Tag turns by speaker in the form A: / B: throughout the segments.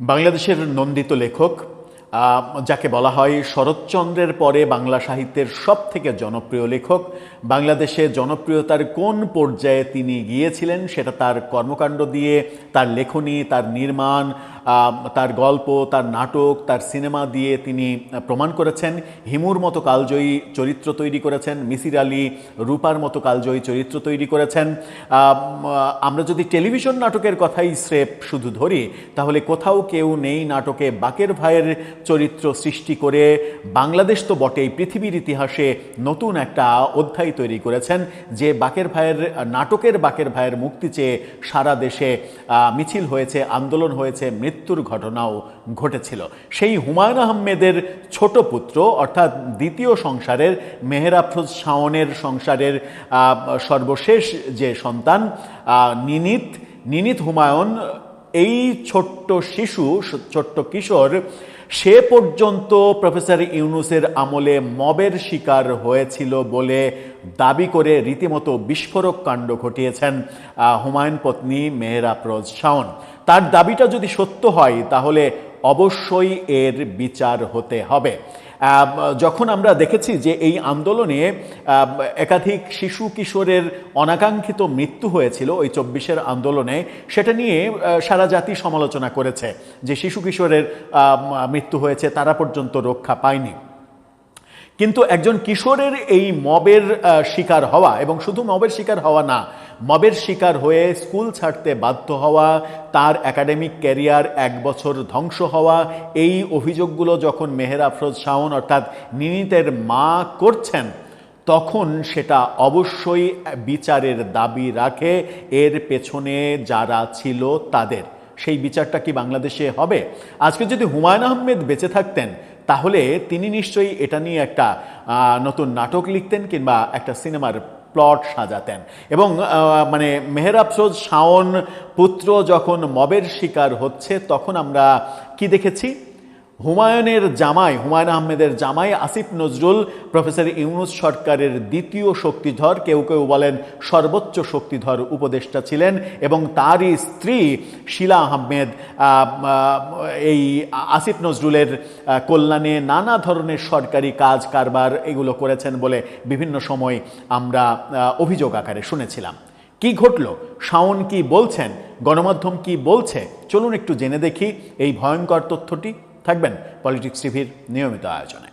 A: বাংলাদেশের নন্দিত লেখক, যাকে বলা হয় শরৎচন্দ্রের পরে বাংলা সাহিত্যের সবথেকে জনপ্রিয় লেখক, বাংলাদেশে জনপ্রিয়তার কোন পর্যায়ে তিনি গিয়েছিলেন সেটা তার কর্মকাণ্ড দিয়ে, তার লেখনী, তার নির্মাণ, তার গল্প, তার নাটক, তার সিনেমা দিয়ে তিনি প্রমাণ করেছেন। হিমুর মতো কালজয়ী চরিত্র তৈরি করেছেন, মিসির আলী, রূপার মতো কালজয়ী চরিত্র তৈরি করেছেন। আমরা যদি টেলিভিশন নাটকের কথাই স্রেফ শুধু ধরি, তাহলে কোথাও কেউ নেই নাটকে বাকের ভাইয়ের চরিত্র সৃষ্টি করে বাংলাদেশ তো বটেই, পৃথিবীর ইতিহাসে নতুন একটা অধ্যায় তৈরি করেছেন, যে বাকের ভাইয়ের নাটকের বাকের ভাইয়ের মুক্তি চেয়ে সারা দেশে মিছিল হয়েছে, আন্দোলন হয়েছে, মৃত্যুর ঘটনাও ঘটেছিল। সেই হুমায়ুন আহমেদের ছোট পুত্র, অর্থাৎ দ্বিতীয় সংসারের মেহের আফরোজ শাওনের সংসারের সর্বশেষ যে সন্তান নিনিত হুমায়ুন, এই ছোট্ট শিশু, ছোট্ট কিশোর, সে পর্যন্ত প্রফেসর ইউনূসের আমলে মবের শিকার হয়েছিল বলে দাবি করে রীতিমতো বিস্ফোরক কাণ্ড ঘটিয়েছেন হুমায়ুন পত্নী মেহের আফরোজ শাওন। তার দাবিটা যদি সত্য হয় তাহলে অবশ্যই এর বিচার হতে হবে। যখন আমরা দেখেছি যে এই আন্দোলনে একাধিক শিশু কিশোরের অনাকাঙ্ক্ষিত মৃত্যু হয়েছিল ওই 24-এর আন্দোলনে, সেটা নিয়ে সারা জাতি সমালোচনা করেছে যে শিশু কিশোরের মৃত্যু হয়েছে, তারা পর্যন্ত রক্ষা পায়নি। কিন্তু একজন কিশোরের এই মবের শিকার হওয়া, এবং শুধু মবের শিকার হওয়া না, মবের শিকার হয়ে স্কুল ছাড়তে বাধ্য হওয়া, তার একাডেমিক ক্যারিয়ার 1 বছর ধ্বংস হওয়া, এই অভিযোগগুলো যখন মেহের আফরোজ শাওন অর্থাৎ নিনিতের মা করছেন, তখন সেটা অবশ্যই বিচারের দাবি রাখে এর পেছনে যারা ছিল তাদের। সেই বিচারটা কি বাংলাদেশে হবে? আজকে যদি হুমায়ুন আহমেদ বেঁচে থাকতেন তাহলে তিনি নিশ্চয়ই এটা নিয়ে একটা নতুন নাটক লিখতেন কিংবা একটা সিনেমার প্লট সাজাতেন। এবং মানে মেহের আফরোজ শাওন পুত্র যখন মবের শিকার হচ্ছে, তখন আমরা কি দেখেছি? হুমায়ুন আহমেদের জামাই আসিফ নজরুল প্রফেসর ইউনূস সরকারের দ্বিতীয় শক্তিধর, কেউ কেউ বলেন সর্বোচ্চ শক্তিধর উপদেষ্টা ছিলেন, এবং তারই স্ত্রী শিলা আহমেদ এই আসিফ নজরুলের কল্যাণে নানা ধরনের সরকারি কাজ কারবার এগুলো করেছেন বলে বিভিন্ন সময় আমরা অভিযোগ আকারে শুনেছিলাম। কি ঘটল? শাওন কি বলছেন? গণমাধ্যম কি বলছে? চলুন একটু জেনে দেখি এই ভয়ঙ্কর তথ্যটি। থাকবেন পলিটিক্স টিভির নিয়মিত আয়োজনে।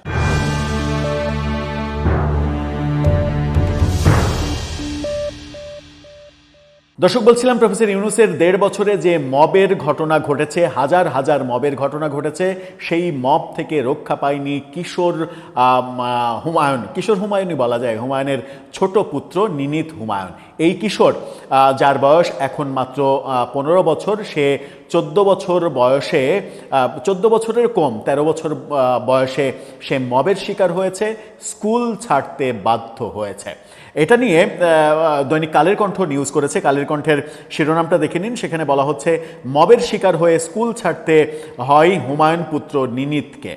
A: দর্শক, বলছিলাম প্রফেসর ইউনূসের 1.5 বছরে যে মবের ঘটনা ঘটেছে, হাজার হাজার মবের ঘটনা ঘটেছে, সেই মব থেকে রক্ষা পায়নি কিশোর হুমায়ুনই বলা যায়, হুমায়ুনের ছোট পুত্র নিনিত হুমায়ুন। এই কিশোর, যার বয়স এখন মাত্র 15 বছর, সে 14 বছর বয়সে, 14 বছরের কম, 13 বছর বয়সে সে মবের শিকার হয়েছে, স্কুল ছাড়তে বাধ্য হয়েছে। এটা নিয়ে দৈনিক কালের কণ্ঠ নিউজ করেছে। কালের কণ্ঠের শিরোনামটা দেখে নিন। সেখানে বলা হচ্ছে, মবের শিকার হয়ে স্কুল ছাড়তে হয় হুমায়ুন পুত্র নিনিতকে।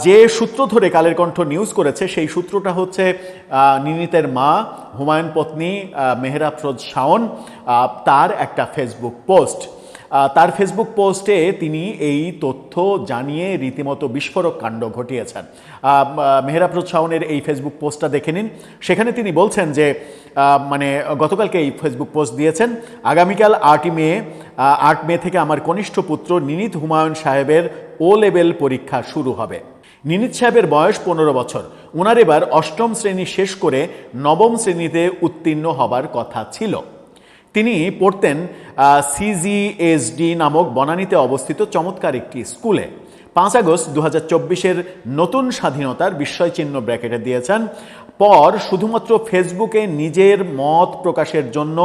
A: যে সূত্র ধরে কালের কণ্ঠ নিউজ করেছে, সেই সূত্রটা হচ্ছে নিনিতের মা, হুমায়ুন পত্নী মেহের আফরোজ শাওন, তার একটা ফেসবুক পোস্ট। তার ফেসবুক পোস্টে তিনি এই তথ্য জানিয়ে রীতিমতো বিস্ফোরক কাণ্ড ঘটিয়েছেন। মেহের আফরোজ শাওনের এই ফেসবুক পোস্টটা দেখে নিন। সেখানে তিনি বলছেন যে, মানে গতকালকে এই ফেসবুক পোস্ট দিয়েছেন, আগামীকাল 8 মে থেকে আমার কনিষ্ঠ পুত্র নিনিত হুমায়ুন সাহেবের ও লেভেল পরীক্ষা শুরু হবে। নিনিত সাহেবের বয়স 15 বছর। ওনার এবার 8ম শ্রেণী শেষ করে 9ম শ্রেণীতে উত্তীর্ণ হবার কথা ছিল। তিনি পড়তেন CGSD নামক বনানীতে অবস্থিত চমৎকার একটি স্কুলে। 5 আগস্ট 2024-এর নতুন স্বাধীনতার বিস্ময়চিহ্ন ব্র্যাকেটে দিয়েছেন পর শুধুমাত্র ফেসবুকে নিজের মত প্রকাশের জন্য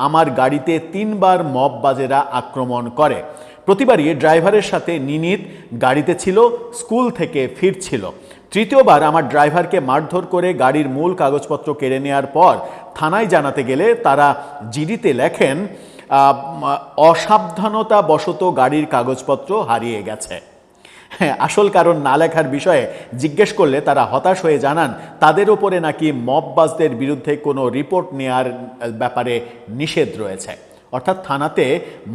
A: আমার গাড়িতে 3 বার মববাজেরা আক্রমণ করে। প্রতিবারই ড্রাইভারের সাথে নিনিত গাড়িতে ছিল, স্কুল থেকে ফিরছিল। তৃতীয়বার আমার ড্রাইভারকে মারধর করে গাড়ির মূল কাগজপত্র কেড়ে নেওয়ার পর থানায় জানাতে গেলে তারা জিডিতে লেখেন, অসাবধানতা বশত গাড়ির কাগজপত্র হারিয়ে গেছে। আসল কারণ না লেখার বিষয়ে জিজ্ঞেস করলে তারা হতাশ হয়ে জানান, তাদের ওপরে নাকি মববাজদের বিরুদ্ধে কোনো রিপোর্ট নেয়ার ব্যাপারে নিষেধ রয়েছে। অর্থাৎ থানাতে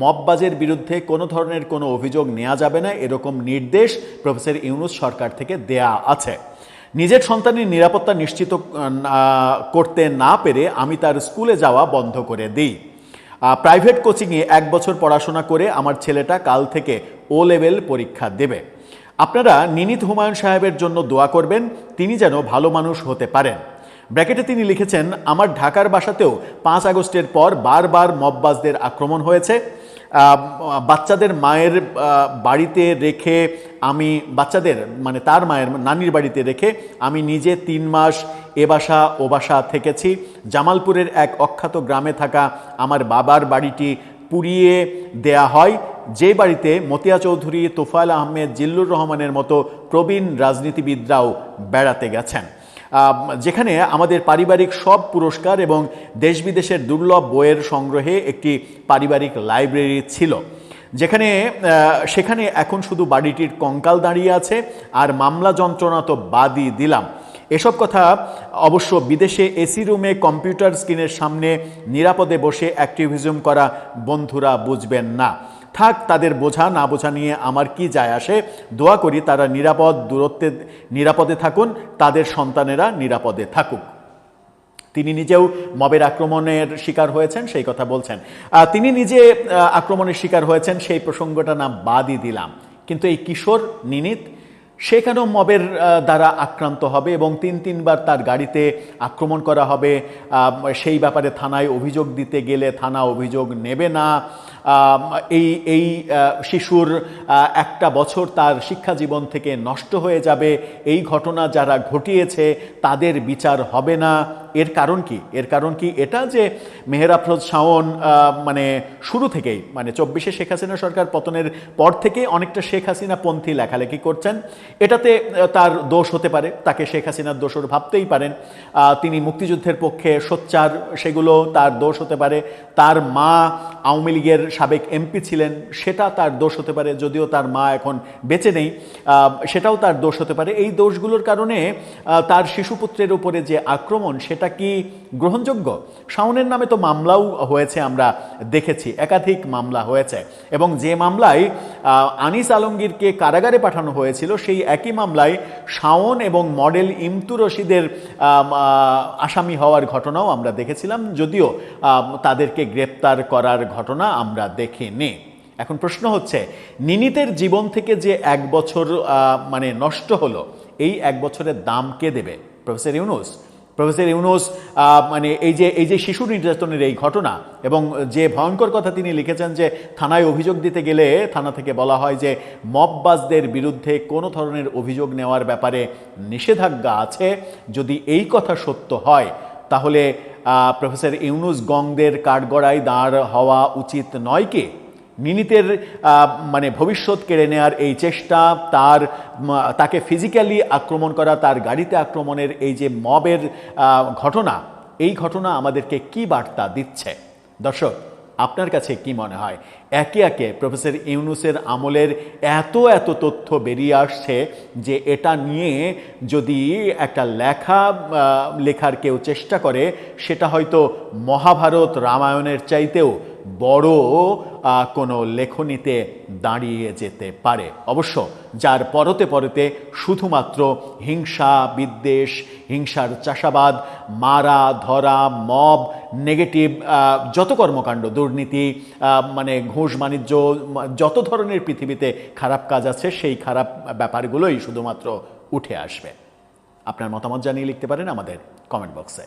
A: মববাজের বিরুদ্ধে কোনো ধরনের কোনো অভিযোগ নেওয়া যাবে না, এরকম নির্দেশ প্রফেসর ইউনূস সরকার থেকে দেয়া আছে। নিজের সন্তানের নিরাপত্তা নিশ্চিত করতে না পেরে আমি তার স্কুলে যাওয়া বন্ধ করে দিই। প্রাইভেট কোচিংয়ে 1 বছর পড়াশোনা করে আমার ছেলেটা কাল থেকে ও লেভেল পরীক্ষা দেবে। আপনারা নিনীত হুমায়ুন সাহেবের জন্য দোয়া করবেন, তিনি যেন ভালো মানুষ হতে পারেন। ব্র্যাকেটে তিনি লিখেছেন, আমার ঢাকার বাসাতেও 5 আগস্টের পর বারবার মববাজদের আক্রমণ হয়েছে। বাচ্চাদের মায়ের বাড়িতে রেখে আমি বাচ্চাদের মানে তার মায়ের নানির বাড়িতে রেখে আমি নিজে 3 মাস এ বাসা ও বাসা থেকেছি। জামালপুরের এক অখ্যাত গ্রামে থাকা আমার বাবার বাড়িটি পুড়িয়ে দেয়া হয়, যে বাড়িতে মতিয়া চৌধুরী, তোফায়েল আহমেদ, জিল্লুর রহমানের মতো প্রবীণ রাজনীতিবিদরাও বেড়াতে গেছেন, যেখানে আমাদের পারিবারিক সব পুরস্কার এবং দেশ বিদেশের দুর্লভ বইয়ের সংগ্রহে একটি পারিবারিক লাইব্রেরি ছিল, সেখানে এখন শুধু বাড়িটির কঙ্কাল দাঁড়িয়ে আছে, আর মামলা যন্ত্রণা তো বাদই দিলাম। এসব কথা অবশ্য বিদেশে এসি রুমে কম্পিউটার স্ক্রিনের সামনে নিরাপদে বসে অ্যাক্টিভিজম করা বন্ধুরা বুঝবেন না। থাক, তাদের বোঝা না বোঝা নিয়ে আমার কি যায় আসে। দোয়া করি তারা নিরাপদে থাকুন, তাদের সন্তানেরা নিরাপদে থাকুক। তিনি নিজেও মবের আক্রমণের শিকার হয়েছেন, সেই কথা বলছেন। তিনি নিজে আক্রমণের শিকার হয়েছেন সেই প্রসঙ্গটা না বাদই দিলাম, কিন্তু এই কিশোর নিনীত সেখানেও মবের দ্বারা আক্রান্ত হবে এবং 3বার তার গাড়িতে আক্রমণ করা হবে। সেই ব্যাপারে থানায় অভিযোগ দিতে গেলে থানা অভিযোগ নেবে না। এই শিশুর 1টা বছর তার শিক্ষা জীবন থেকে নষ্ট হয়ে যাবে। এই ঘটনা যারা ঘটিয়েছে তাদের বিচার হবে না। এর কারণ কি? এর কারণ কি এটা যে মেহের আফরোজ শাওন মানে শুরু থেকেই মানে 24শে শেখ হাসিনা সরকার পতনের পর থেকে অনেকটা শেখ হাসিনা পন্থী লেখালেখি করছেন। এটাতে তার দোষ হতে পারে, তাকে শেখ হাসিনার দোষর ভাবতেই পারেন। তিনি মুক্তিযুদ্ধের পক্ষে সোচ্চার, সেগুলো তার দোষ হতে পারে। তার মা আওয়ামী লীগের সাবেক এমপি ছিলেন, সেটা তার দোষ হতে পারে, যদিও তার মা এখন বেঁচে নেই, সেটাও তার দোষ হতে পারে। এই দোষগুলোর কারণে তার শিশুপুত্রের উপরে যে আক্রমণ, সেটা কি গ্রহণযোগ্য? শাওনের নামে তো মামলাও হয়েছে, আমরা দেখেছি একাধিক মামলা হয়েছে, এবং যে মামলায় আনিস আলমগীরকে কারাগারে পাঠানো হয়েছিল সেই একই মামলায় শাওন এবং মডেল ইমতু রশিদের আসামি হওয়ার ঘটনাও আমরা দেখেছিলাম, যদিও তাদেরকে গ্রেপ্তার করার ঘটনা আমরা দেখিনি। এখন প্রশ্ন হচ্ছে, নিনীতের জীবন থেকে যে 1 বছর মানে নষ্ট হলো, এই 1 বছরের দাম কে দেবে? প্রফেসর ইউনূস। প্রফেসর ইউনূস মানে এই যে শিশু নির্যাতনের এই ঘটনা, এবং যে ভয়ঙ্কর কথা তিনি লিখেছেন যে থানায় অভিযোগ দিতে গেলে থানা থেকে বলা হয় যে মববাজদের বিরুদ্ধে কোনো ধরনের অভিযোগ নেওয়ার ব্যাপারে নিষেধাজ্ঞা আছে। যদি এই কথা সত্য হয় তাহলে প্রফেসর ইউনূস গংদের কাঠগড়ায় দাঁড় হওয়া উচিত নয় কি? নিনীতের মানে ভবিষ্যৎ কেড়ে নেওয়ার এই চেষ্টা, তাকে ফিজিক্যালি আক্রমণ করা, তার গাড়িতে আক্রমণের এই যে মবের ঘটনা, এই ঘটনা আমাদেরকে কি বার্তা দিচ্ছে? দর্শক, আপনার কাছে কি মনে হয়? একে একে প্রফেসর ইউনূসের আমলের এত তথ্য বেরিয়ে আসছে যে এটা নিয়ে যদি একটা লেখার কেউ চেষ্টা করে, সেটা হয়তো মহাভারত রামায়ণের চাইতেও বড় কোনো লেখনীতে দাঁড়িয়ে যেতে পারে। অবশ্য যার পরতে শুধুমাত্র হিংসা, বিদ্বেষ, হিংসার চাষাবাদ, মারা ধরা, মব, নেগেটিভ যত কর্মকাণ্ড, দুর্নীতি, মানে ঘুষ বাণিজ্য, যত ধরনের পৃথিবীতে খারাপ কাজ আছে, সেই খারাপ ব্যাপারগুলোই শুধুমাত্র উঠে আসবে। আপনার মতামত জানিয়ে লিখতে পারেন আমাদের কমেন্ট বক্সে।